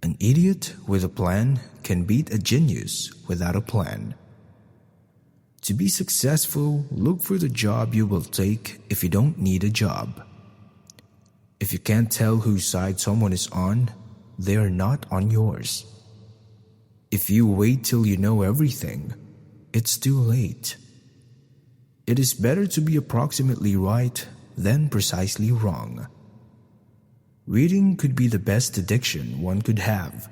An idiot with a plan can beat a genius without a plan. To be successful, look for the job you will take if you don't need a job. If you can't tell whose side someone is on, they are not on yours. If you wait till you know everything, it's too late. It is better to be approximately right than precisely wrong. Reading could be the best addiction one could have.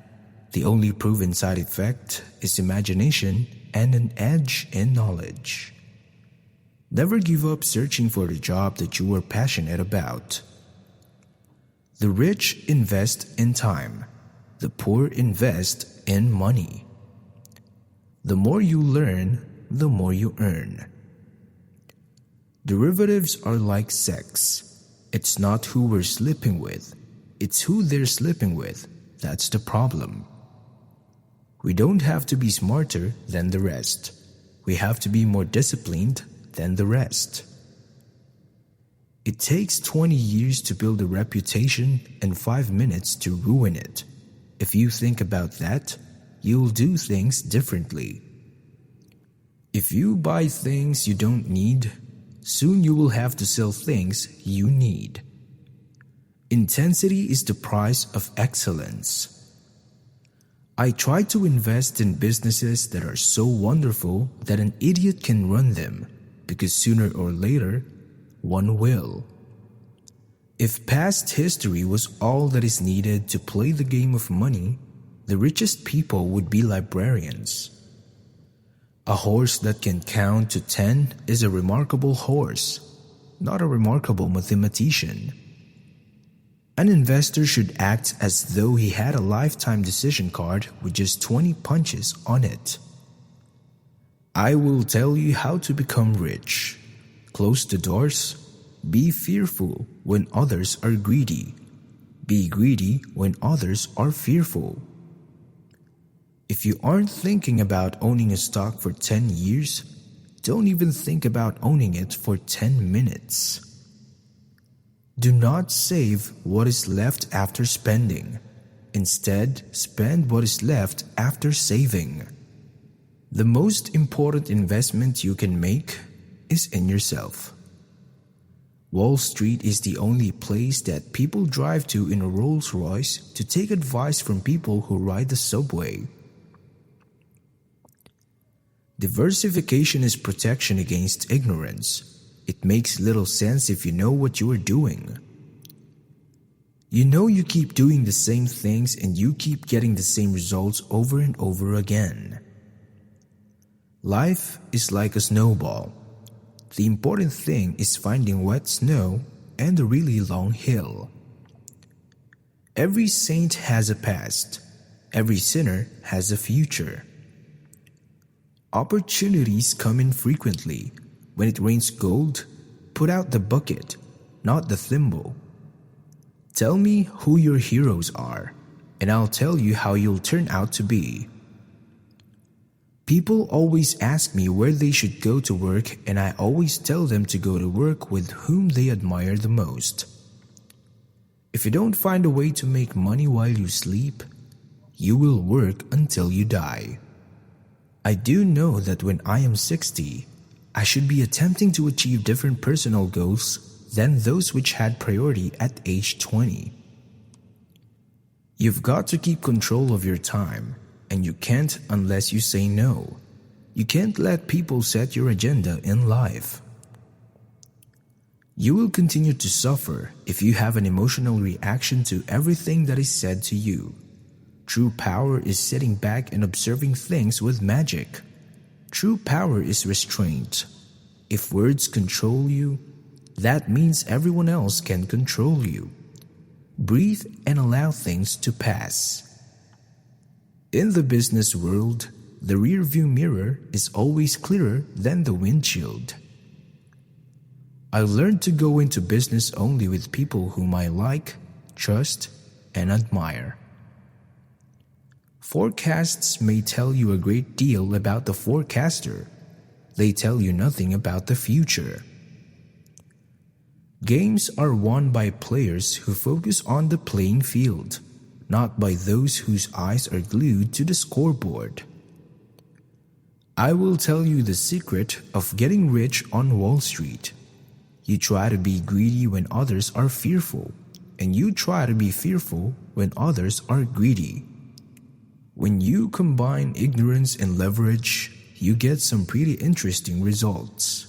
The only proven side effect is imagination and an edge in knowledge. Never give up searching for the job that you are passionate about. The rich invest in time. The poor invest in money. The more you learn, the more you earn. Derivatives are like sex. It's not who we're sleeping with. It's who they're sleeping with. That's the problem. We don't have to be smarter than the rest. We have to be more disciplined than the rest. It takes 20 years to build a reputation and 5 minutes to ruin it. If you think about that, you'll do things differently. If you buy things you don't need, soon you will have to sell things you need. Intensity is the price of excellence. I try to invest in businesses that are so wonderful that an idiot can run them, because sooner or later, one will. If past history was all that is needed to play the game of money, the richest people would be librarians. A horse that can count to 10 is a remarkable horse, not a remarkable mathematician. An investor should act as though he had a lifetime decision card with just 20 punches on it. I will tell you how to become rich. Close the doors. Be fearful when others are greedy. Be greedy when others are fearful. If you aren't thinking about owning a stock for 10 years, don't even think about owning it for 10 minutes. Do not save what is left after spending. Instead, spend what is left after saving. The most important investment you can make is in yourself. Wall Street is the only place that people drive to in a Rolls Royce to take advice from people who ride the subway. Diversification is protection against ignorance. It makes little sense if you know what you are doing. You know you keep doing the same things and you keep getting the same results over and over again. Life is like a snowball. The important thing is finding wet snow and a really long hill. Every saint has a past. Every sinner has a future. Opportunities come in frequently. When it rains gold, put out the bucket, not the thimble. Tell me who your heroes are, and I'll tell you how you'll turn out to be. People always ask me where they should go to work, and I always tell them to go to work with whom they admire the most. If you don't find a way to make money while you sleep, you will work until you die. I do know that when I am 60, I should be attempting to achieve different personal goals than those which had priority at age 20. You've got to keep control of your time, and you can't unless you say no. You can't let people set your agenda in life. You will continue to suffer if you have an emotional reaction to everything that is said to you. True power is sitting back and observing things with magic. True power is restraint. If words control you, that means everyone else can control you. Breathe and allow things to pass. In the business world, the rearview mirror is always clearer than the windshield. I learned to go into business only with people whom I like, trust, and admire. Forecasts may tell you a great deal about the forecaster. They tell you nothing about the future. Games are won by players who focus on the playing field. not by those whose eyes are glued to the scoreboard. I will tell you the secret of getting rich on Wall Street. You try to be greedy when others are fearful, and you try to be fearful when others are greedy. When you combine ignorance and leverage, you get some pretty interesting results.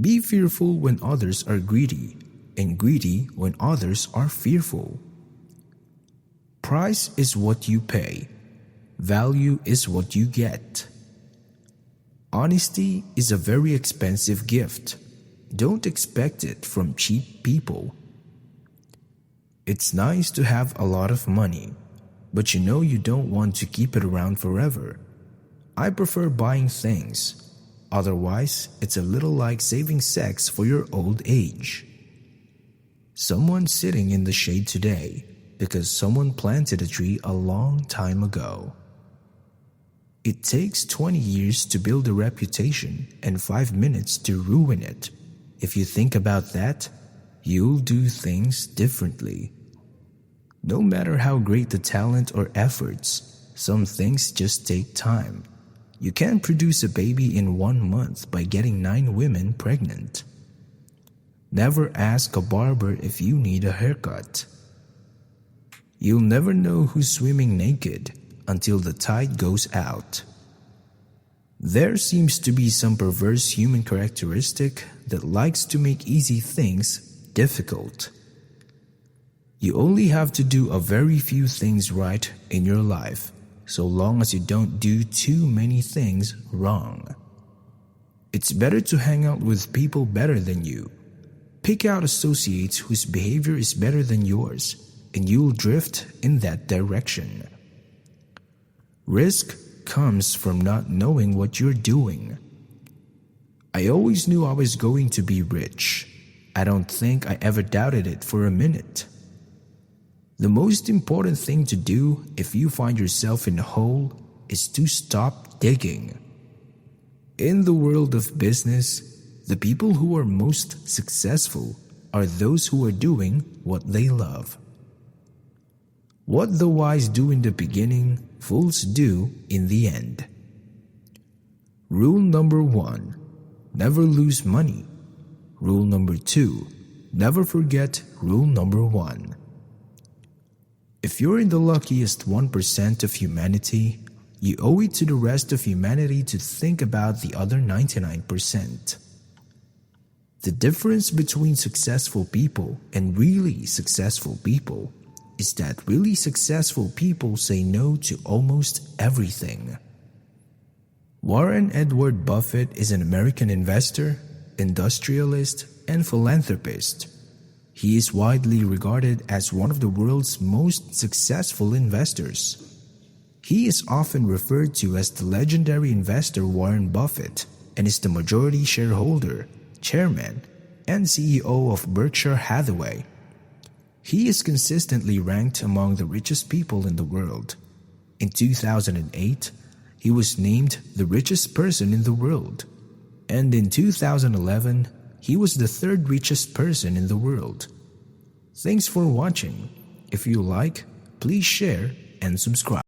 Be fearful when others are greedy, and greedy when others are fearful. Price is what you pay. Value is what you get. Honesty is a very expensive gift. Don't expect it from cheap people. It's nice to have a lot of money, but you know you don't want to keep it around forever. I prefer buying things. Otherwise, it's a little like saving sex for your old age. Someone's sitting in the shade today because someone planted a tree a long time ago. It takes 20 years to build a reputation and 5 minutes to ruin it. If you think about that, you'll do things differently. No matter how great the talent or efforts, some things just take time. You can't produce a baby in 1 month by getting 9 women pregnant. Never ask a barber if you need a haircut. You'll never know who's swimming naked until the tide goes out. There seems to be some perverse human characteristic that likes to make easy things difficult. You only have to do a very few things right in your life, so long as you don't do too many things wrong. It's better to hang out with people better than you. Pick out associates whose behavior is better than yours, and you'll drift in that direction. Risk comes from not knowing what you're doing. I always knew I was going to be rich. I don't think I ever doubted it for a minute. The most important thing to do if you find yourself in a hole is to stop digging. In the world of business, the people who are most successful are those who are doing what they love. What the wise do in the beginning, fools do in the end. Rule number 1, never lose money. Rule number 2, never forget rule number 1. If you're in the luckiest 1% of humanity, you owe it to the rest of humanity to think about the other 99%. The difference between successful people and really successful people is that really successful people say no to almost everything. Warren Edward Buffett is an American investor, industrialist, and philanthropist. He is widely regarded as one of the world's most successful investors. He is often referred to as the legendary investor Warren Buffett and is the majority shareholder, chairman, and CEO of Berkshire Hathaway. He is consistently ranked among the richest people in the world. In 2008, he was named the richest person in the world. And in 2011, he was the 3rd richest person in the world. Thanks for watching. If you like, please share and subscribe.